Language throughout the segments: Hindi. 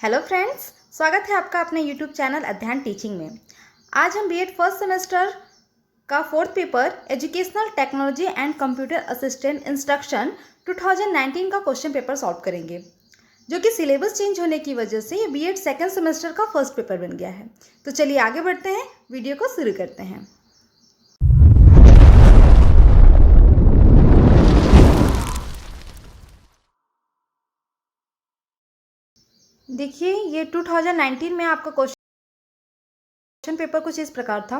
हेलो फ्रेंड्स, स्वागत है आपका अपने यूट्यूब चैनल अध्ययन टीचिंग में। आज हम बीएड फर्स्ट सेमेस्टर का fourth paper educational technology and computer assistant instruction 2019 का क्वेश्चन पेपर सॉल्व करेंगे, जो कि सिलेबस चेंज होने की वजह से ये बीएड सेकेंड सेमेस्टर का फर्स्ट पेपर बन गया है। तो चलिए आगे बढ़ते हैं, वीडियो को शुरू करते हैं। देखिए, ये 2019 में आपका क्वेश्चन पेपर कुछ इस प्रकार था।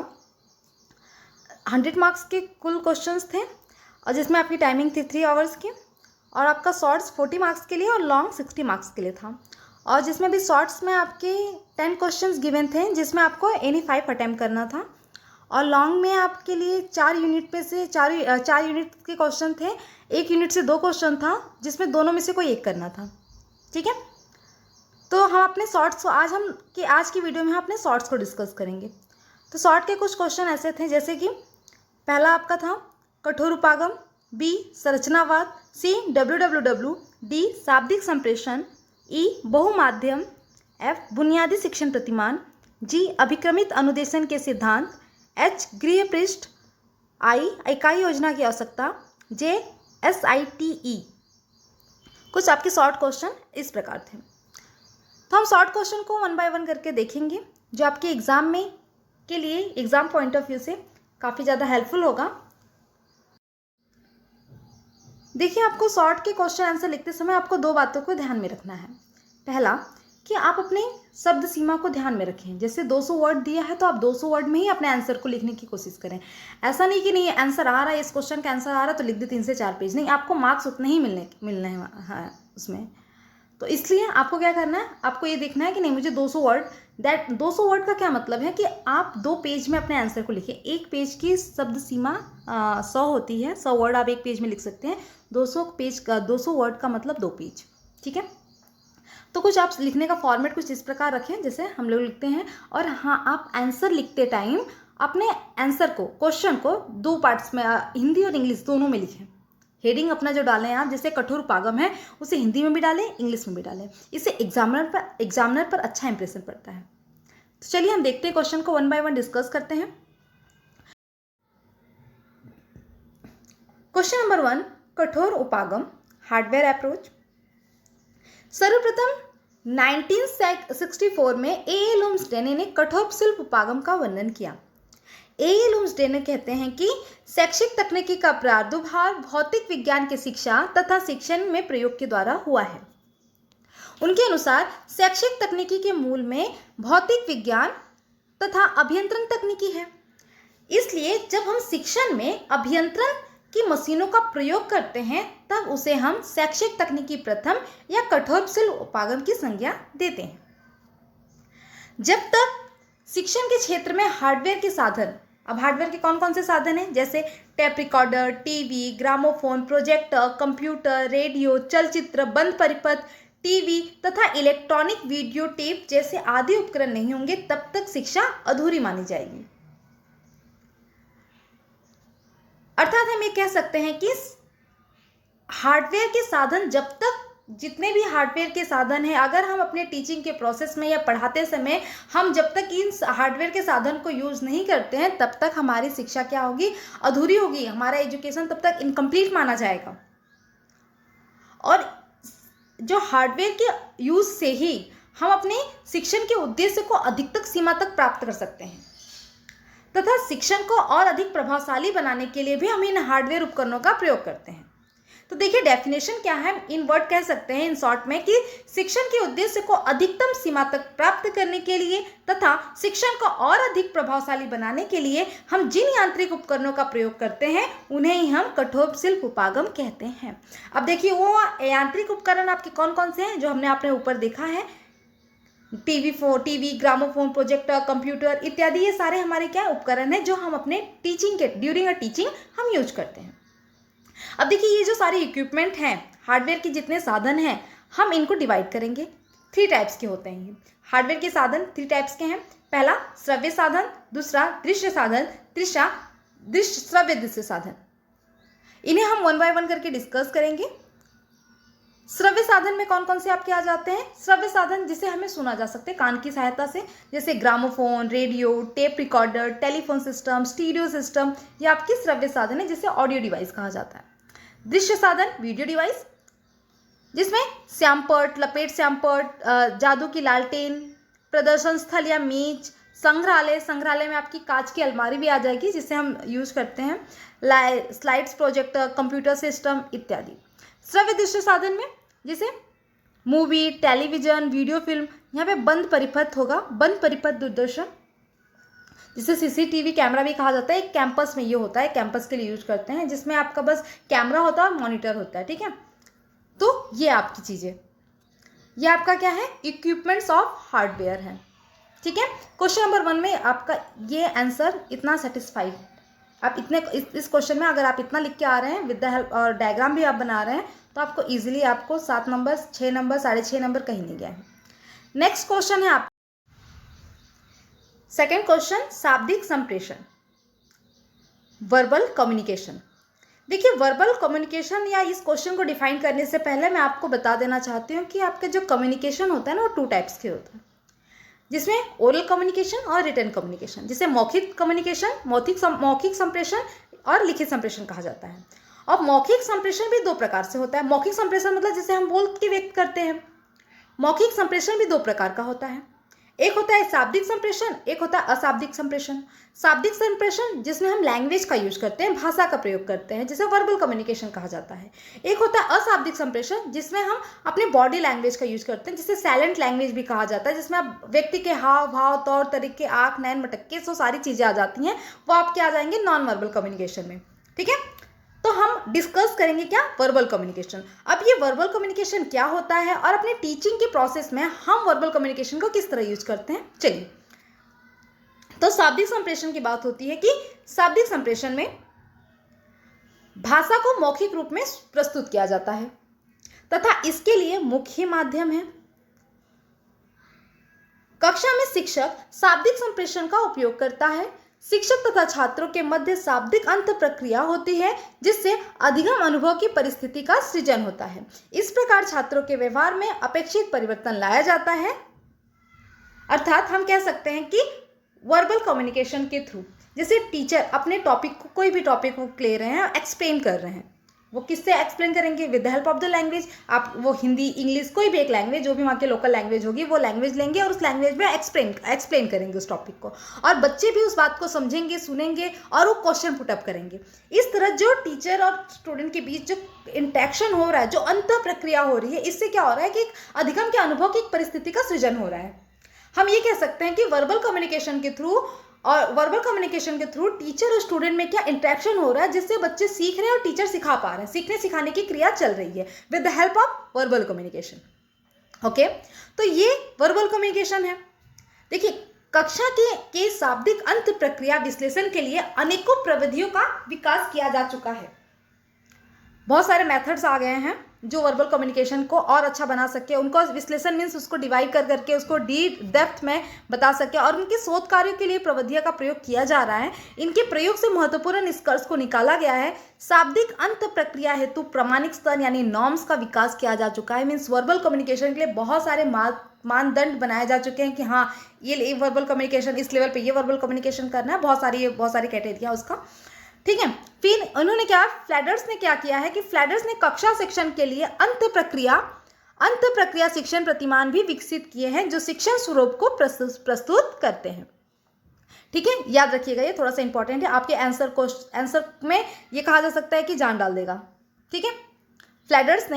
100 मार्क्स के कुल क्वेश्चंस थे और जिसमें आपकी टाइमिंग थी 3 आवर्स की, और आपका शॉर्ट्स 40 मार्क्स के लिए और लॉन्ग 60 मार्क्स के लिए था। और जिसमें भी शॉर्ट्स में आपके 10 क्वेश्चंस गिवन थे, जिसमें आपको एनी 5 अटैम्प्ट करना था, और लॉन्ग में आपके लिए 4 यूनिट पे से 4 यूनिट के क्वेश्चन थे। 1 यूनिट से 2 क्वेश्चन था, जिसमें दोनों में से कोई एक करना था। ठीक है, तो हम अपने शॉर्ट्स आज की वीडियो में हम अपने शॉर्ट्स को डिस्कस करेंगे। तो शॉर्ट के कुछ क्वेश्चन ऐसे थे, जैसे कि पहला आपका था कठोर उपागम, बी संरचनावाद, सी WWW, डी शाब्दिक संप्रेषण, ई बहुमाध्यम, एफ बुनियादी शिक्षण प्रतिमान, जी अभिक्रमित अनुदेशन के सिद्धांत, एच गृह पृष्ठ, आई इकाई योजना की आवश्यकता, जे SITE। कुछ आपके शॉर्ट क्वेश्चन इस प्रकार थे। तो हम शॉर्ट क्वेश्चन को 1 बाय 1 करके देखेंगे, जो आपके एग्जाम में के लिए एग्जाम पॉइंट ऑफ व्यू से काफ़ी ज़्यादा हेल्पफुल होगा। देखिए, आपको शॉर्ट के क्वेश्चन आंसर लिखते समय आपको 2 बातों को ध्यान में रखना है। पहला कि आप अपने शब्द सीमा को ध्यान में रखें। जैसे 200 वर्ड दिया है तो आप 200 वर्ड में ही अपने आंसर को लिखने की कोशिश करें। ऐसा नहीं कि नहीं आंसर आ रहा है, इस क्वेश्चन का आंसर आ रहा है तो लिख दे 3 से 4 पेज। नहीं, आपको मार्क्स उतने ही मिलने हैं उसमें। तो इसलिए आपको क्या करना है, आपको ये देखना है कि नहीं मुझे 200 वर्ड का क्या मतलब है कि आप 2 पेज में अपने आंसर को लिखें। 1 पेज की शब्द सीमा 100 होती है, 100 वर्ड आप 1 पेज में लिख सकते हैं। 200 वर्ड का मतलब 2 पेज। ठीक है, तो कुछ आप लिखने का फॉर्मेट कुछ इस प्रकार रखें जैसे हम लोग लिखते हैं। और हाँ, आप आंसर लिखते टाइम अपने आंसर को, क्वेश्चन को 2 पार्ट्स में, हिंदी और इंग्लिश दोनों में लिखें। हेडिंग अपना जो डालें आप, जैसे कठोर उपागम है उसे हिंदी में भी डालें, इंग्लिश में भी डालें। इससे एग्जामिनर पर अच्छा इंप्रेशन पड़ता है। तो चलिए हम देखते हैं, क्वेश्चन को 1 बाय 1 डिस्कस करते हैं। क्वेश्चन नंबर 1, कठोर उपागम हार्डवेयर अप्रोच। सर्वप्रथम 1964 में A.L. लुम्सडेन ने कठोर शिल्प उपागम का वर्णन किया। A.L. लुम्सडेन कहते हैं कि शैक्षिक तकनीकी का प्रादुर्भाव भौतिक विज्ञान की शिक्षा तथा शिक्षण में प्रयोग के द्वारा हुआ है। उनके अनुसार शैक्षिक तकनीकी के मूल में भौतिक विज्ञान तथा अभियंत्रण तकनीकी है। इसलिए जब हम शिक्षण में अभियंत्रण की मशीनों का प्रयोग करते हैं तब उसे हम शैक्षिक तकनीकी प्रथम या कठोर शिल्प उपागम की संज्ञा देते हैं। जब तक शिक्षण के क्षेत्र में हार्डवेयर के साधन, अब हार्डवेयर के कौन कौन से साधन हैं, जैसे tape recorder, TV, gramophone, projector, computer, radio, चलचित्र, बंद परिपथ, टीवी तथा इलेक्ट्रॉनिक वीडियो टेप जैसे आदि उपकरण नहीं होंगे, तब तक शिक्षा अधूरी मानी जाएगी। अर्थात हम ये कह सकते हैं कि हार्डवेयर के साधन, जब तक जितने भी हार्डवेयर के साधन हैं, अगर हम अपने टीचिंग के प्रोसेस में या पढ़ाते समय हम जब तक इन हार्डवेयर के साधन को यूज़ नहीं करते हैं, तब तक हमारी शिक्षा क्या होगी, अधूरी होगी। हमारा एजुकेशन तब तक इनकम्प्लीट माना जाएगा। और जो हार्डवेयर के यूज़ से ही हम अपने शिक्षण के उद्देश्य को अधिकतम सीमा तक प्राप्त कर सकते हैं, तथा शिक्षण को और अधिक प्रभावशाली बनाने के लिए भी हम इन हार्डवेयर उपकरणों का प्रयोग करते हैं। तो देखिए, डेफिनेशन क्या है, इन वर्ड कह सकते हैं इन शॉर्ट में कि शिक्षण के उद्देश्य को अधिकतम सीमा तक प्राप्त करने के लिए तथा शिक्षण को और अधिक प्रभावशाली बनाने के लिए हम जिन यांत्रिक उपकरणों का प्रयोग करते हैं उन्हें ही हम कठोर शिल्प उपागम कहते हैं। अब देखिए, वो यांत्रिक उपकरण आपके कौन कौन से हैं जो हमने अपने ऊपर देखा है। टीवी, ग्रामोफोन, प्रोजेक्टर, कंप्यूटर इत्यादि, ये सारे हमारे क्या उपकरण हैं जो हम अपने टीचिंग के ड्यूरिंग अ टीचिंग हम यूज करते हैं। अब देखिए, ये जो सारे इक्विपमेंट हैं, हार्डवेयर के जितने साधन हैं, हम इनको डिवाइड करेंगे। 3 टाइप्स के होते हैं। हार्डवेयर के साधन 3 टाइप्स के हैं। पहला श्रव्य साधन, दूसरा दृश्य साधन, तीसरा श्रव्य दृश्य साधन। इन्हें हम 1 बाय 1 करके डिस्कस करेंगे। श्रव्य साधन में कौन कौन से आपके आ जाते हैं? श्रव्य साधन जिसे हमें सुना जा सकते हैं कान की सहायता से, जैसे gramophone, radio, tape recorder, telephone system, stereo system, ये आपकी श्रव्य साधन है जिसे ऑडियो डिवाइस कहा जाता है। दृश्य साधन वीडियो डिवाइस, जिसमें श्यामपट, लपेट श्यामपट, जादू की लालटेन, प्रदर्शन स्थल या मेज, संग्रहालय, संग्रहालय में आपकी कांच की अलमारी भी आ जाएगी जिसे हम यूज करते हैं, स्लाइड्स प्रोजेक्टर, कंप्यूटर सिस्टम इत्यादि। श्रव्य दृश्य साधन में जैसे मूवी, टेलीविजन, वीडियो फिल्म, यहाँ पे बंद परिपथ होगा, बंद परिपथ दूरदर्शन, जिसे सीसीटीवी कैमरा भी कहा जाता है। एक कैंपस में ये होता है, कैंपस के लिए यूज करते हैं, जिसमें आपका बस कैमरा होता है और मॉनिटर होता है, ठीक है। तो ये आपकी चीज़ें, ये आपका क्या है, इक्विपमेंट्स ऑफ हार्डवेयर है, ठीक है। क्वेश्चन नंबर 1 में आपका ये आंसर इतना सेटिस्फाइड, आप इतने इस क्वेश्चन में अगर आप इतना लिख के आ रहे हैं विद द हेल्प और डायग्राम भी आप बना रहे हैं तो आपको इजीली आपको 7 नंबर, 6 नंबर, 6.5 नंबर कहीं नहीं गया है। नेक्स्ट क्वेश्चन है आप सेकेंड क्वेश्चन, शाब्दिक संप्रेषण, वर्बल कम्युनिकेशन। देखिए वर्बल कम्युनिकेशन या इस क्वेश्चन को डिफाइन करने से पहले मैं आपको बता देना चाहती हूँ कि आपका जो कम्युनिकेशन होता है ना वो 2 टाइप्स के होता है, जिसमें ओरल कम्युनिकेशन और रिटन कम्युनिकेशन, जिसे मौखिक कम्युनिकेशन, मौखिक संप्रेषण और लिखित संप्रेषण कहा जाता है। और मौखिक संप्रेषण भी 2 प्रकार से होता है। मौखिक संप्रेषण मतलब जिसे हम बोल के व्यक्त करते हैं। मौखिक संप्रेषण भी 2 प्रकार का होता है, एक होता है शाब्दिक संप्रेषण, एक होता है अशाब्दिक संप्रेषण। शाब्दिक संप्रेषण जिसमें हम लैंग्वेज का यूज करते हैं, भाषा का प्रयोग करते हैं, जिसे वर्बल कम्युनिकेशन कहा जाता है। एक होता है अशाब्दिक संप्रेषण जिसमें हम अपने बॉडी लैंग्वेज का यूज करते हैं, जिसे साइलेंट लैंग्वेज भी कहा जाता है, जिसमें आप व्यक्ति के हाव भाव, तौर तरीके, आंख, नैन, मटक्के, सो सारी चीजें आ जाती हैं, वो आपके आ जाएंगे नॉन वर्बल कम्युनिकेशन में, ठीक है। तो हम डिस्कस करेंगे क्या, वर्बल कम्युनिकेशन। अब ये वर्बल कम्युनिकेशन क्या होता है और अपने टीचिंग के प्रोसेस में हम वर्बल कम्युनिकेशन को किस तरह यूज करते हैं, चलिए। तो शाब्दिक संप्रेषण की बात होती है कि शाब्दिक संप्रेषण में भाषा को मौखिक रूप में प्रस्तुत किया जाता है तथा इसके लिए मुख्य माध्यम है। कक्षा में शिक्षक शाब्दिक संप्रेषण का उपयोग करता है। शिक्षक तथा छात्रों के मध्य शाब्दिक अंत प्रक्रिया होती है जिससे अधिगम अनुभव की परिस्थिति का सृजन होता है। इस प्रकार छात्रों के व्यवहार में अपेक्षित परिवर्तन लाया जाता है। अर्थात हम कह सकते हैं कि वर्बल कम्युनिकेशन के थ्रू, जैसे टीचर अपने टॉपिक को, कोई भी टॉपिक को ले रहे हैं, एक्सप्लेन कर रहे हैं, वो किससे एक्सप्लेन करेंगे, with the help of the language. आप वो हिंदी, इंग्लिश, कोई भी एक लैंग्वेज, जो भी वहाँ की लोकल लैंग्वेज होगी वो लैंग्वेज लेंगे और उस लैंग्वेज में एक्सप्लेन करेंगे उस टॉपिक को, और बच्चे भी उस बात को समझेंगे, सुनेंगे और वो क्वेश्चन पुटअप करेंगे। इस तरह जो टीचर और स्टूडेंट के बीच जो इंटरेक्शन हो रहा है, जो अंत प्रक्रिया हो रही है, इससे क्या हो रहा है कि एक अधिगम के अनुभव की एक परिस्थिति का सृजन हो रहा है। हम ये कह सकते हैं कि वर्बल कम्युनिकेशन के थ्रू टीचर और स्टूडेंट में क्या इंटरेक्शन हो रहा है, जिससे बच्चे सीख रहे हैं और टीचर सिखा पा रहे हैं, सीखने सिखाने की क्रिया चल रही है with the help of verbal communication. Okay, तो ये वर्बल कम्युनिकेशन है। देखिए कक्षा के शाब्दिक अंत प्रक्रिया विश्लेषण के लिए अनेकों प्रविधियों का विकास किया जा चुका है। बहुत सारे मेथड्स आ गए हैं जो वर्बल कम्युनिकेशन को और अच्छा बना सके, उनको विश्लेषण मीन्स उसको डिवाइड कर करके उसको डीप डेप्थ में बता सके, और उनके शोध कार्यों के लिए प्रविधियों का प्रयोग किया जा रहा है। इनके प्रयोग से महत्वपूर्ण निष्कर्ष को निकाला गया है। शाब्दिक अंत प्रक्रिया हेतु प्रमाणिक स्तर यानी नॉर्म्स का विकास किया जा चुका है। मीन्स वर्बल कम्युनिकेशन के लिए बहुत सारे मानदंड बनाए जा चुके हैं कि हाँ ये वर्बल कम्युनिकेशन इस लेवल पे ये वर्बल कम्युनिकेशन करना है, बहुत सारी कैटेगरिया उसका, ठीक है। फिर उन्होंने फ्लैडर्स ने क्या किया है कि फ्लैडर्स ने कक्षा शिक्षण के लिए अंत प्रक्रिया शिक्षण प्रतिमान भी विकसित किए हैं जो शिक्षण स्वरूप को प्रस्तुत करते हैं, ठीक है। याद रखिएगा, ये थोड़ा सा इंपॉर्टेंट है, आपके आंसर में ये कहा जा सकता है कि जान डाल देगा, ठीक है। फ्लैडर्स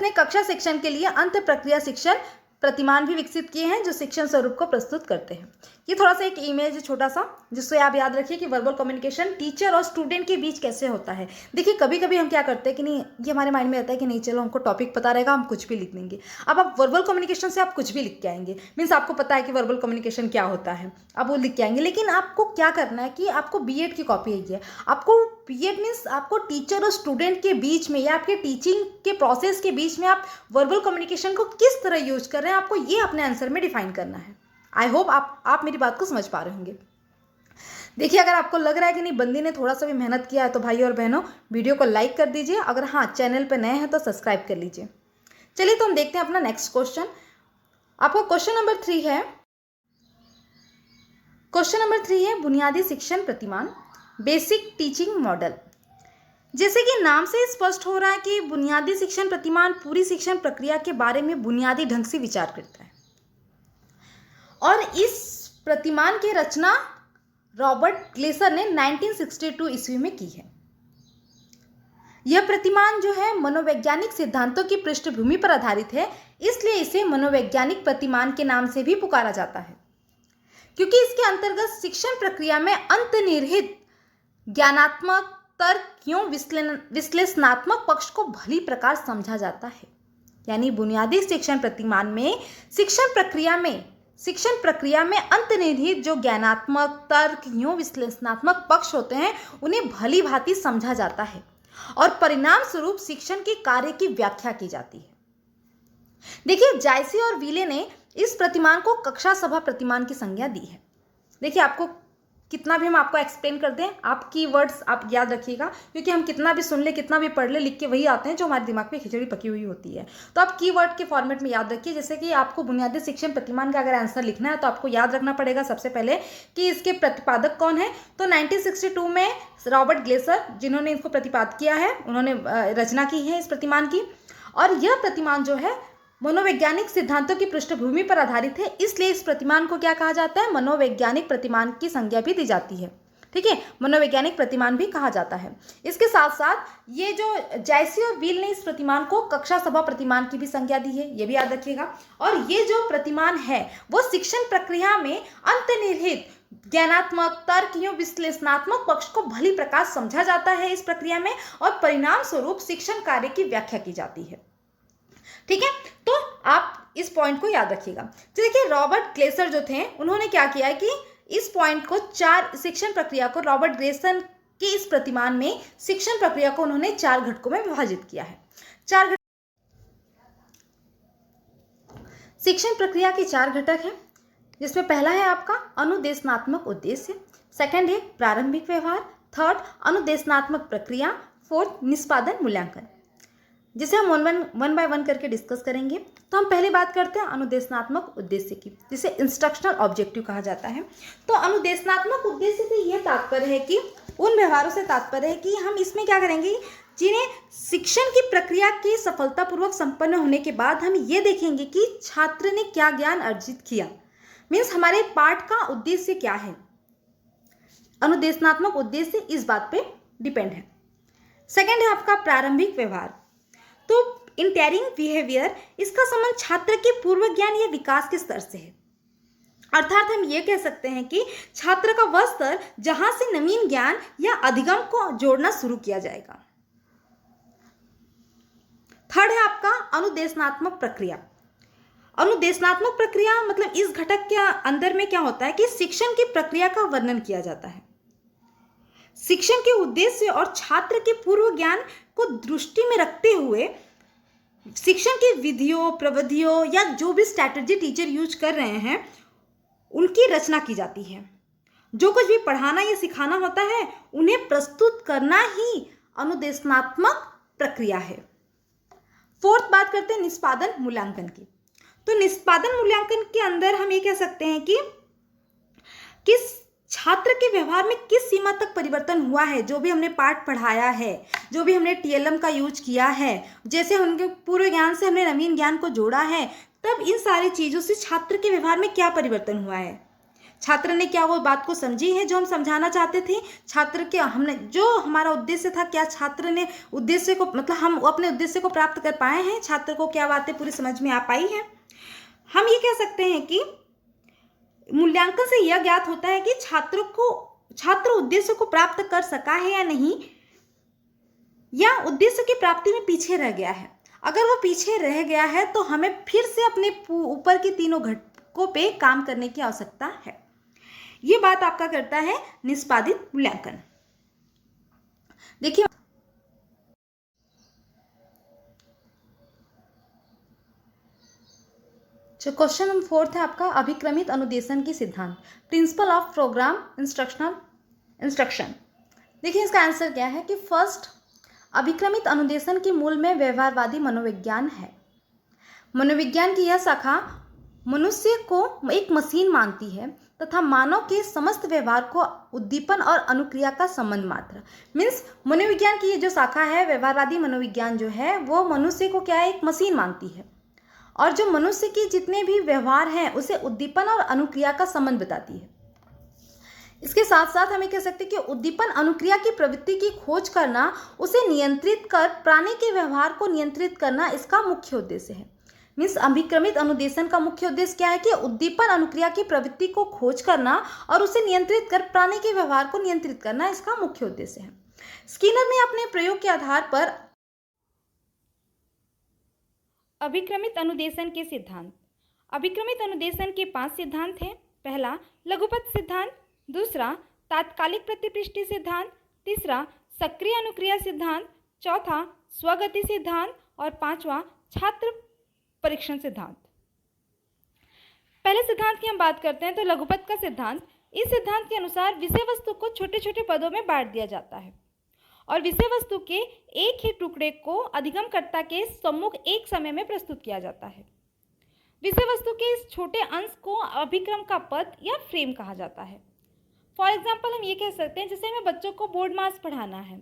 ने कक्षा शिक्षण के लिए अंत प्रक्रिया शिक्षण प्रतिमान भी विकसित किए हैं जो शिक्षण स्वरूप को प्रस्तुत करते हैं। ये थोड़ा सा एक इमेज है छोटा सा, जिससे आप याद रखिए कि वर्बल कम्युनिकेशन टीचर और स्टूडेंट के बीच कैसे होता है। देखिए कभी कभी हम क्या करते हैं कि नहीं, ये हमारे माइंड में रहता है कि नहीं चलो हमको टॉपिक पता रहेगा, हम कुछ भी लिख देंगे। अब आप वर्बल कम्युनिकेशन से आप कुछ भी लिख के आएंगे, मीन्स आपको पता है कि वर्बल कम्युनिकेशन क्या होता है, आप वो लिख के आएंगे। लेकिन आपको क्या करना है कि आपको बीएड की कॉपी है, आपको बीएड मीन्स आपको टीचर और स्टूडेंट के बीच में या आपके टीचिंग के प्रोसेस के बीच में आप वर्बल कम्युनिकेशन को किस तरह यूज कर रहे हैं, आपको ये अपने आंसर में डिफाइन करना है। आई होप आप मेरी बात को समझ पा रहे होंगे। देखिए, अगर आपको लग रहा है कि नहीं बंदी ने थोड़ा सा भी मेहनत किया है तो भाई और बहनों वीडियो को लाइक कर दीजिए। अगर हाँ चैनल पर नए हैं तो सब्सक्राइब कर लीजिए। चलिए तो हम देखते हैं अपना नेक्स्ट क्वेश्चन। आपका क्वेश्चन नंबर 3 है। क्वेश्चन नंबर 3 है बुनियादी शिक्षण प्रतिमान, बेसिक टीचिंग मॉडल। जैसे कि नाम से स्पष्ट हो रहा है कि बुनियादी शिक्षण प्रतिमान पूरी शिक्षण प्रक्रिया के बारे में बुनियादी ढंग से विचार करता है और इस प्रतिमान की रचना रॉबर्ट ग्लेसर ने 1962 ईस्वी में की है। यह प्रतिमान जो है मनोवैज्ञानिक सिद्धांतों की पृष्ठभूमि पर आधारित है, इसलिए इसे मनोवैज्ञानिक प्रतिमान के नाम से भी पुकारा जाता है, क्योंकि इसके अंतर्गत शिक्षण प्रक्रिया में अंतर्निहित ज्ञानात्मक, तर्क एवं विश्लेषणात्मक पक्ष को भली प्रकार समझा जाता है। यानी बुनियादी शिक्षण प्रतिमान में शिक्षण प्रक्रिया में अंतर्निहित जो ज्ञानात्मक, तर्क एवं विश्लेषणात्मक पक्ष होते हैं उन्हें भली भांति समझा जाता है और परिणाम स्वरूप शिक्षण के कार्य की व्याख्या की जाती है। देखिए, जायसी और व्हीले ने इस प्रतिमान को कक्षा सभा प्रतिमान की संज्ञा दी है। देखिए, आपको कितना भी हम आपको एक्सप्लेन कर दें, आप कीवर्ड्स आप याद रखिएगा, क्योंकि हम कितना भी सुन ले, कितना भी पढ़ ले, लिख के वही आते हैं जो हमारे दिमाग में खिचड़ी पकी हुई होती है। तो आप कीवर्ड के फॉर्मेट में याद रखिए। जैसे कि आपको बुनियादी शिक्षण प्रतिमान का अगर आंसर लिखना है तो आपको याद रखना पड़ेगा सबसे पहले कि इसके प्रतिपादक कौन है। तो 1962 में रॉबर्ट ग्लेसर, जिन्होंने इसको प्रतिपादित किया है, उन्होंने रचना की है इस प्रतिमान की। और यह प्रतिमान जो है मनोवैज्ञानिक सिद्धांतों की पृष्ठभूमि पर आधारित है, इसलिए इस प्रतिमान को क्या कहा जाता है, मनोवैज्ञानिक प्रतिमान की संज्ञा भी दी जाती है। ठीक है, मनोवैज्ञानिक प्रतिमान भी कहा जाता है। इसके साथ साथ ये जो जायसी और व्हील ने इस प्रतिमान को कक्षा सभा प्रतिमान की भी संज्ञा दी है, ये भी याद रखिएगा। और ये जो प्रतिमान है वो शिक्षण प्रक्रिया में अंतर्निहित ज्ञानात्मक, तर्क एवं विश्लेषणात्मक पक्ष को भली प्रकार समझा जाता है इस प्रक्रिया में, और परिणाम स्वरूप शिक्षण कार्य की व्याख्या की जाती है। ठीक है, तो आप इस पॉइंट को याद रखिएगा। तो देखिए, रॉबर्ट ग्लेसर जो थे उन्होंने क्या किया है कि इस पॉइंट को शिक्षण प्रक्रिया को रॉबर्ट ग्लेसर के इस प्रतिमान में शिक्षण प्रक्रिया को उन्होंने 4 घटकों में विभाजित किया है। शिक्षण प्रक्रिया के 4 घटक हैं, जिसमें पहला है आपका अनुदेशनात्मक उद्देश्य, सेकंड है प्रारंभिक व्यवहार, थर्ड अनुदेशनात्मक प्रक्रिया, फोर्थ निष्पादन मूल्यांकन, जिसे हम वन बाय वन करके डिस्कस करेंगे। तो हम पहले बात करते हैं अनुदेशनात्मक उद्देश्य की, जिसे इंस्ट्रक्शनल ऑब्जेक्टिव कहा जाता है। तो अनुदेशनात्मक उद्देश्य से यह तात्पर्य है कि उन व्यवहारों से तात्पर्य है कि हम इसमें क्या करेंगे, जिन्हें शिक्षण की प्रक्रिया के सफलतापूर्वक संपन्न होने के बाद हम ये देखेंगे कि छात्र ने क्या ज्ञान अर्जित किया, मीन्स हमारे पाठ का उद्देश्य क्या है। अनुदेशनात्मक उद्देश्य इस बात पे डिपेंड है। सेकंड है आपका प्रारंभिक व्यवहार। तो इंटरिंग बिहेवियर, इसका संबंध छात्र के पूर्व ज्ञान या विकास के स्तर से है। अर्थात हम ये कह सकते हैं कि छात्र का वह स्तर जहां से नवीन ज्ञान या अधिगम को जोड़ना शुरू किया जाएगा। थर्ड है आपका अनुदेशनात्मक प्रक्रिया। अनुदेशनात्मक प्रक्रिया मतलब इस घटक के अंदर में क्या होता है कि शिक्षण की प्रक्रिया का वर्णन किया जाता है। शिक्षण के उद्देश्य और छात्र के पूर्व ज्ञान को दृष्टि में रखते हुए शिक्षण की विधियों, प्रविधियों या जो भी स्ट्रैटेजी टीचर यूज कर रहे हैं उनकी रचना की जाती है। जो कुछ भी पढ़ाना या सिखाना होता है उन्हें प्रस्तुत करना ही अनुदेशनात्मक प्रक्रिया है। फोर्थ बात करते हैं निष्पादन मूल्यांकन की। तो निष्पादन मूल्यांकन के अंदर हम ये कह सकते हैं कि किस छात्र के व्यवहार में किस सीमा तक परिवर्तन हुआ है, जो भी हमने पाठ पढ़ाया है, जो भी हमने टीएलएम का यूज किया है, जैसे उनके पूर्व ज्ञान से हमने नवीन ज्ञान को जोड़ा है, तब इन सारी चीज़ों से छात्र के व्यवहार में क्या परिवर्तन हुआ है। छात्र ने क्या वो बात को समझी है जो हम समझाना चाहते थे, छात्र के हमने जो हमारा उद्देश्य था, क्या छात्र ने उद्देश्य को मतलब हम अपने उद्देश्य को प्राप्त कर पाए हैं, छात्र को क्या बातें पूरी समझ में आ पाई हैं। हम ये कह सकते हैं कि मूल्यांकन से यह ज्ञात होता है कि छात्र उद्देश्य को प्राप्त कर सका है या नहीं, या उद्देश्य की प्राप्ति में पीछे रह गया है। अगर वो पीछे रह गया है तो हमें फिर से अपने ऊपर के तीनों घटकों पे काम करने की आवश्यकता है। ये बात आपका करता है निष्पादित मूल्यांकन। देखिए, जो क्वेश्चन नंबर 4 है आपका अभिक्रमित अनुदेशन की सिद्धांत, principle of program instructional instruction. देखिए इसका आंसर क्या है कि फर्स्ट, अभिक्रमित अनुदेशन के मूल में व्यवहारवादी मनोविज्ञान है। मनोविज्ञान की यह शाखा मनुष्य को एक मशीन मानती है तथा मानव के समस्त व्यवहार को उद्दीपन और अनुक्रिया का संबंध मात्र। मीन्स मनोविज्ञान की ये जो शाखा है, व्यवहारवादी मनोविज्ञान जो है, वो मनुष्य को क्या है, एक मशीन मानती है और जो मनुष्य की जितने भी व्यवहार हैं उसे उद्दीपन और अनुक्रिया का संबंध बताती है। इसके साथ साथ हमें कह सकते हैं कि उद्दीपन अनुक्रिया की प्रवृत्ति की खोज करना, उसे नियंत्रित कर प्राणी के व्यवहार को नियंत्रित करना इसका मुख्य उद्देश्य है। मीन्स अभिक्रमित अनुदेशन का मुख्य उद्देश्य क्या है कि उद्दीपन अनुक्रिया की प्रवृत्ति को खोज करना और उसे नियंत्रित कर प्राणी के व्यवहार को नियंत्रित करना इसका मुख्य उद्देश्य है। स्किनर ने अपने प्रयोग के आधार पर अभिक्रमित अनुदेशन के सिद्धांत। अभिक्रमित अनुदेशन के 5 सिद्धांत हैं। पहला, लघुपथ सिद्धांत। दूसरा, तात्कालिक प्रतिपृष्टि सिद्धांत। तीसरा, सक्रिय अनुक्रिया सिद्धांत। चौथा, स्वगति सिद्धांत। और पांचवा, छात्र परीक्षण सिद्धांत। पहले सिद्धांत की हम बात करते हैं तो लघुपथ का सिद्धांत। इस सिद्धांत के अनुसार विषय वस्तु को छोटे छोटे पदों में बांट दिया जाता है और विषय वस्तु के एक ही टुकड़े को अधिगमकर्ता के सम्मुख एक समय में प्रस्तुत किया जाता है। विषय वस्तु के इस छोटे अंश को अभिक्रम का पद या फ्रेम कहा जाता है। फॉर एग्जाम्पल हम ये कह सकते हैं, जैसे हमें बच्चों को बोर्ड मास पढ़ाना है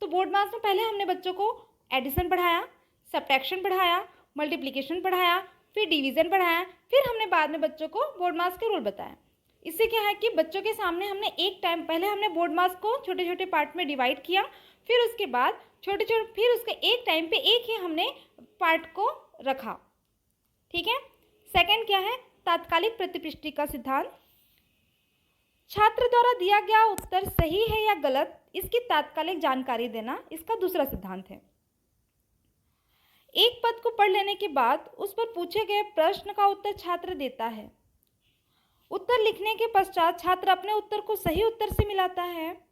तो बोर्ड मास में पहले हमने बच्चों को एडिशन पढ़ाया, सब्ट्रैक्शन पढ़ाया, मल्टीप्लिकेशन पढ़ाया, फिर डिवीज़न पढ़ाया, फिर हमने बाद में बच्चों को बोर्ड मास के रूल बताया। इससे क्या है कि बच्चों के सामने हमने एक टाइम पहले हमने बोर्ड मास को छोटे छोटे पार्ट में डिवाइड किया, फिर उसके बाद फिर उसके एक टाइम पे एक ही हमने पार्ट को रखा। ठीक है। सेकंड क्या है, तात्कालिक प्रतिपृष्टि का सिद्धांत। छात्र द्वारा दिया गया उत्तर सही है या गलत, इसकी तात्कालिक जानकारी देना इसका दूसरा सिद्धांत है। एक पद को पढ़ लेने के बाद उस पर पूछे गए प्रश्न का उत्तर छात्र देता है। उत्तर लिखने के पश्चात छात्र अपने उत्तर को सही उत्तर से मिलाता है।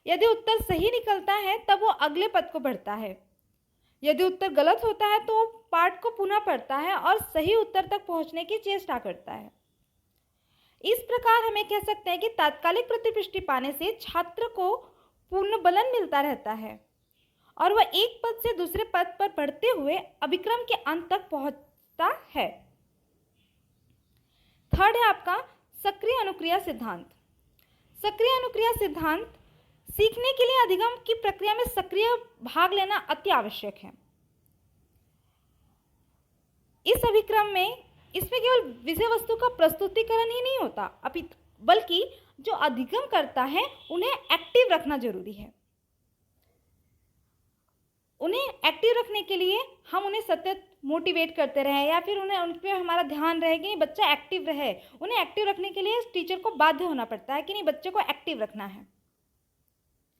यदि उत्तर सही निकलता है तब वो अगले पद को पढ़ता है। यदि उत्तर गलत होता है तो वो पाठ को पुनः पढ़ता है और सही उत्तर तक पहुंचने की चेष्टा करता है। इस प्रकार हमें कह सकते हैं कि तात्कालिक प्रतिपृष्टि पाने से छात्र को पूर्ण बलन मिलता रहता है और वह एक पद से दूसरे पद पर बढ़ते हुए अभिक्रम के अंत तक पहुंचता है। थर्ड है आपका सक्रिय अनुक्रिया सिद्धांत। सक्रिय अनुक्रिया सिद्धांत सीखने के लिए अधिगम की प्रक्रिया में सक्रिय भाग लेना अति आवश्यक है। इस अभिक्रम में इसमें केवल विषय वस्तु का प्रस्तुतिकरण ही नहीं होता, बल्कि जो अधिगम करता है उन्हें एक्टिव रखना जरूरी है। उन्हें एक्टिव रखने के लिए हम उन्हें सतत मोटिवेट करते रहें या फिर उन पर हमारा ध्यान रहे कि बच्चा एक्टिव रहे। उन्हें एक्टिव रखने के लिए टीचर को बाध्य होना पड़ता है कि नहीं, बच्चे को एक्टिव रखना है।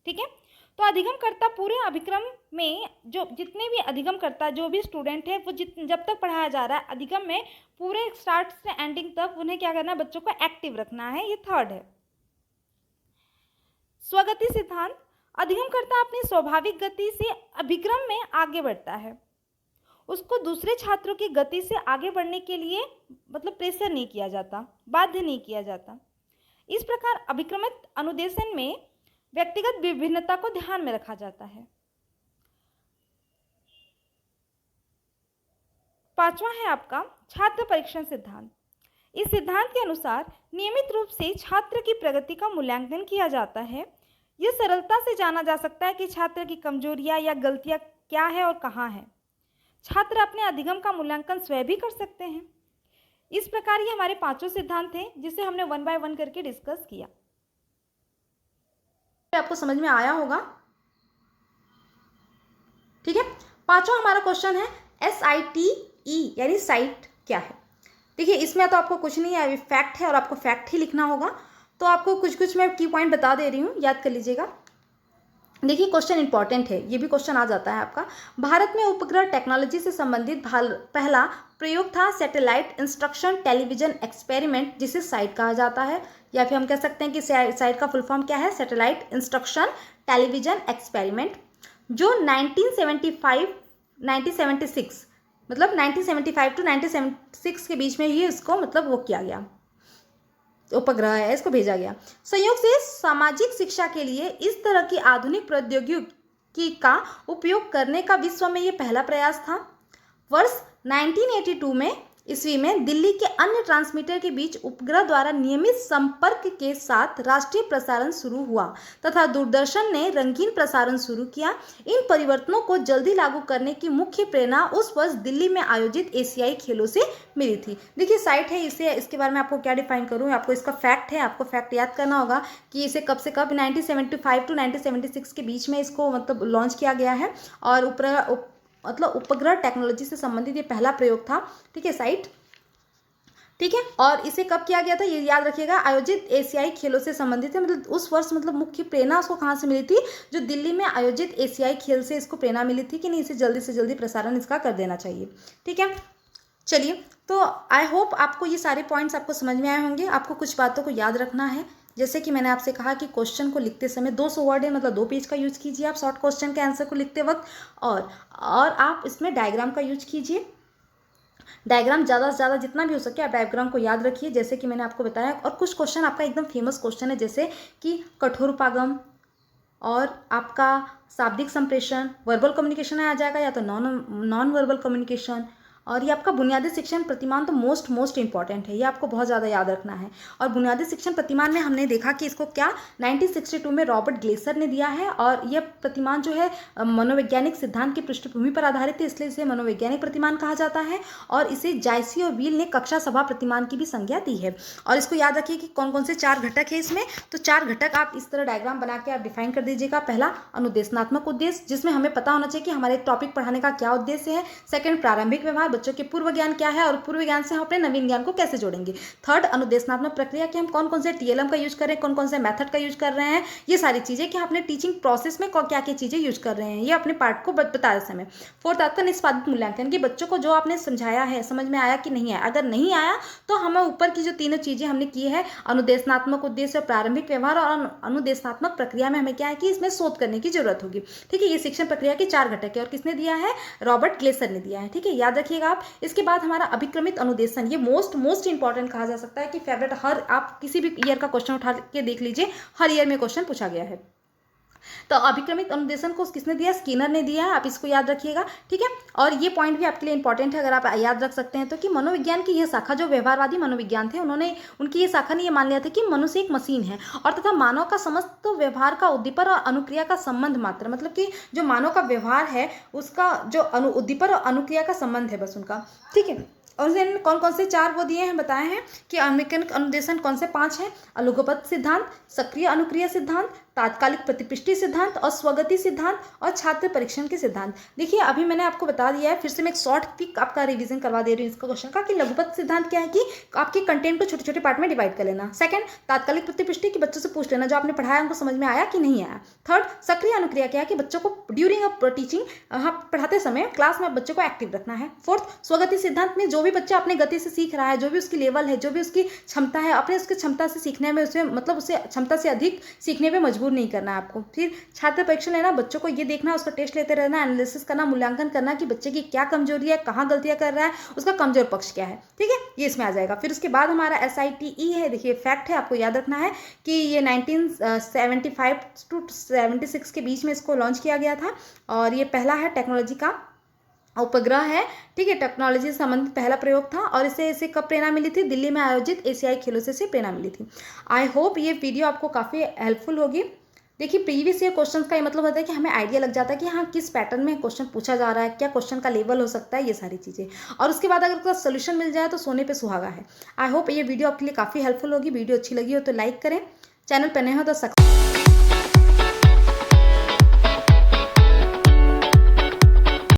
ठीक है। तो अधिगम करता पूरे अभिक्रम में जो जितने भी अधिगम करता जो भी स्टूडेंट है वो जब तक पढ़ाया जा रहा है अधिगम में पूरे स्टार्ट से एंडिंग तक उन्हें क्या करना है, बच्चों को एक्टिव रखना है। ये थर्ड है। स्वगति सिद्धांत। अधिगम करता अपनी स्वाभाविक गति से अभिक्रम में आगे बढ़ता है। उसको दूसरे छात्रों की गति से आगे बढ़ने के लिए प्रेशर नहीं किया जाता, बाध्य नहीं किया जाता। इस प्रकार अभिक्रमित अनुदेशन में व्यक्तिगत विभिन्नता को ध्यान में रखा जाता है। पांचवा है आपका छात्र परीक्षण सिद्धांत। इस सिद्धांत के अनुसार नियमित रूप से छात्र की प्रगति का मूल्यांकन किया जाता है। यह सरलता से जाना जा सकता है कि छात्र की कमजोरियां या गलतियां क्या है और कहाँ है। छात्र अपने अधिगम का मूल्यांकन स्वयं भी कर सकते हैं। इस प्रकार ये हमारे पांचों सिद्धांत थे जिसे हमने 1 बाय 1 करके डिस्कस किया। आपको समझ में आया होगा। ठीक है। पांचवा हमारा क्वेश्चन है SITE यानी साइट क्या है। देखिए इसमें तो आपको कुछ नहीं है, फैक्ट है और आपको फैक्ट ही लिखना होगा। तो आपको कुछ मैं की पॉइंट बता दे रही हूँ, याद कर लीजिएगा। देखिए क्वेश्चन इंपॉर्टेंट है, ये भी क्वेश्चन आ जाता है आपका। भारत में उपग्रह टेक्नोलॉजी से संबंधित पहला प्रयोग था सैटेलाइट इंस्ट्रक्शन टेलीविजन एक्सपेरिमेंट, जिसे साइट कहा जाता है, या फिर हम कह सकते हैं कि साइट का फुल फॉर्म क्या है, सैटेलाइट इंस्ट्रक्शन टेलीविजन एक्सपेरिमेंट, जो 1975 टू 1976 के बीच में ही इसको वो किया गया। उपग्रह है, इसको भेजा गया। संयोग से सामाजिक शिक्षा के लिए इस तरह की आधुनिक प्रौद्योगिकी का उपयोग करने का विश्व में ये पहला प्रयास था। वर्ष 1982 ईस्वी में दिल्ली के अन्य ट्रांसमीटर के बीच उपग्रह द्वारा नियमित संपर्क के साथ राष्ट्रीय प्रसारण शुरू हुआ तथा दूरदर्शन ने रंगीन प्रसारण शुरू किया। इन परिवर्तनों को जल्दी लागू करने की मुख्य प्रेरणा उस वर्ष दिल्ली में आयोजित एशियाई खेलों से मिली थी। देखिए साइट है, इसे इसके बारे में आपको क्या डिफाइन करूँ, आपको इसका फैक्ट है, आपको फैक्ट याद करना होगा कि इसे कब से कब 1975 टू 1976 के बीच में इसको मतलब लॉन्च किया गया है और उपग्रह टेक्नोलॉजी से संबंधित ये पहला प्रयोग था। ठीक है साइट, ठीक है। और इसे कब किया गया था ये याद रखिएगा, आयोजित एशियाई खेलों से संबंधित है। मतलब उस वर्ष मतलब मुख्य प्रेरणा उसको कहाँ से मिली थी, जो दिल्ली में आयोजित एशियाई खेल से इसको प्रेरणा मिली थी कि नहीं इसे जल्दी से जल्दी प्रसारण इसका कर देना चाहिए। ठीक है, चलिए तो आई होप आपको ये सारे पॉइंट्स आपको समझ में आए होंगे। आपको कुछ बातों को याद रखना है, जैसे कि मैंने आपसे कहा कि क्वेश्चन को लिखते समय 200 वर्ड है, मतलब 2 पेज का यूज कीजिए आप शॉर्ट क्वेश्चन के आंसर को लिखते वक्त, और आप इसमें डायग्राम का यूज कीजिए। डायग्राम ज़्यादा से ज़्यादा जितना भी हो सके आप डायग्राम को याद रखिए, जैसे कि मैंने आपको बताया। और कुछ क्वेश्चन आपका एकदम फेमस क्वेश्चन है, जैसे कि कठोरोपागम और आपका शाब्दिक संप्रेषण, वर्बल कम्युनिकेशन आ जाएगा या तो नॉन वर्बल कम्युनिकेशन, और ये आपका बुनियादी शिक्षण प्रतिमान तो मोस्ट इंपॉर्टेंट है, ये आपको बहुत ज़्यादा याद रखना है। और बुनियादी शिक्षण प्रतिमान में हमने देखा कि इसको क्या 1962 में रॉबर्ट ग्लेसर ने दिया है, और यह प्रतिमान जो है मनोवैज्ञानिक सिद्धांत की पृष्ठभूमि पर आधारित है, इसलिए इसे मनोवैज्ञानिक प्रतिमान कहा जाता है। और इसे जायसी और व्हील ने कक्षा सभा प्रतिमान की भी संज्ञा दी है। और इसको याद रखिए कि कौन कौन से 4 घटक है इसमें, तो 4 घटक आप इस तरह डायग्राम बना के आप डिफाइन कर दीजिएगा। पहला अनुदेशनात्मक उद्देश्य, जिसमें हमें पता होना चाहिए कि हमारे टॉपिक पढ़ाने का क्या उद्देश्य है। सेकंड, प्रारंभिक व्यवहार, बच्चों के पूर्व ज्ञान क्या है और पूर्व ज्ञान से हम अपने नवीन ज्ञान को कैसे जोड़ेंगे। थर्ड, अनुदेशनात्मक प्रक्रिया कि हम कौन कौन से टीएलएम का यूज कर रहे हैं, कौन कौन से मेथड का यूज कर रहे हैं, ये सारी चीजें कि अपने टीचिंग प्रोसेस में क्या क्या चीजें यूज कर रहे हैं, ये अपने पार्ट को बताते समय। फोर्थ आता है निष्पादित मूल्यांकन, कि बच्चों को जो आपने समझाया है समझ में आया कि नहीं आया। अगर नहीं आया तो हमें ऊपर की जो तीनों चीजें हमने की है, अनुदेशनात्मक उद्देश्य, प्रारंभिक व्यवहार और अनुदेशनात्मक प्रक्रिया में हमें क्या है कि इसमें शोध करने की जरूरत होगी। ठीक है, ये शिक्षण प्रक्रिया के 4 घटक है और किसने दिया है, रॉबर्ट ग्लेसर ने दिया है। ठीक है, याद रखिएगा आप। इसके बाद हमारा अभिक्रमित अनुदेशन, ये मोस्ट इंपॉर्टेंट कहा जा सकता है कि फेवरेट, हर आप किसी भी ईयर का क्वेश्चन उठा के देख लीजिए, हर ईयर में क्वेश्चन पूछा गया है। तो अभिक्रमित अनुदेशन को किसने दिया, स्किनर ने दिया है, आप इसको याद रखिएगा। ठीक है, और ये पॉइंट भी आपके लिए इंपॉर्टेंट है, अगर आप याद रख सकते हैं तो, कि मनोविज्ञान की यह शाखा जो व्यवहारवादी मनोविज्ञान थे, उनकी ये शाखा ने ये मान लिया था कि मनुष्य एक मशीन है और तथा मानव का समस्त व्यवहार का उद्दीपक और अनुक्रिया का संबंध मात्र, मतलब कि जो मानव का व्यवहार है उसका जो उद्दीपक और अनुक्रिया का संबंध है बस उनका। ठीक है, और उसने कौन कौन से 4 वो दिए हैं बताए हैं कि अभिक्रमित अनुदेशन कौन से 5 हैं, अलुगपत सिद्धांत, सक्रिय अनुक्रिया सिद्धांत, तात्कालिक प्रतिपृष्टि सिद्धांत और स्वगति सिद्धांत और छात्र परीक्षण के सिद्धांत। देखिए अभी मैंने आपको बता दिया है, फिर से मैं एक शॉर्ट क्विक आपका रिवीजन करवा दे रही हूँ इसका क्वेश्चन का, कि लघुपत सिद्धांत क्या है कि आपके कंटेंट को छोटे छोटे पार्ट में डिवाइड कर लेना। सेकंड, तात्कालिक प्रतिपृष्टि की बच्चों से पूछ लेना जो आपने पढ़ाया उनको समझ में आया कि नहीं आया। थर्ड, सक्रिय अनुक्रिया क्या है कि बच्चों को ड्यूरिंग अ टीचिंग पढ़ाते समय क्लास में बच्चों को एक्टिव रखना है। फोर्थ, स्वगति सिद्धांत में जो भी बच्चा अपने गति से सीख रहा है, जो भी उसकी लेवल है, जो भी उसकी क्षमता है, अपने उसकी क्षमता से सीखने में उसमें मतलब उसे क्षमता से अधिक सीखने में मजबूर नहीं करना है आपको। फिर छात्र परीक्षण लेना, बच्चों को ये देखना, उसका टेस्ट लेते रहना, एनालिसिस करना, मूल्यांकन करना कि बच्चे की क्या कमजोरी है, कहाँ गलतियां कर रहा है, उसका कमजोर पक्ष क्या है। ठीक है, ये इसमें आ जाएगा। फिर उसके बाद हमारा SITE है, देखिए फैक्ट है, आपको याद रखना है कि ये 1975 टू 76 के बीच में इसको लॉन्च किया गया था और ये पहला है टेक्नोलॉजी का उपग्रह है। ठीक है, टेक्नोलॉजी से संबंधित पहला प्रयोग था और इसे कब प्रेरणा मिली थी, दिल्ली में आयोजित एशियाई खेलों से इसे प्रेरणा मिली थी। आई होप ये वीडियो आपको काफ़ी हेल्पफुल होगी। देखिए प्रीवियस ईयर क्वेश्चन का ये मतलब होता है कि हमें आइडिया लग जाता है कि हाँ किस पैटर्न में क्वेश्चन पूछा जा रहा है, क्या क्वेश्चन का लेवल हो सकता है, ये सारी चीज़ें। और उसके बाद अगर उसका सोल्यूशन मिल जाए तो सोने पे सुहागा है। आई होप ये वीडियो आपके लिए काफ़ी हेल्पफुल होगी। वीडियो अच्छी लगी हो तो लाइक करें, चैनल पर नए हो तो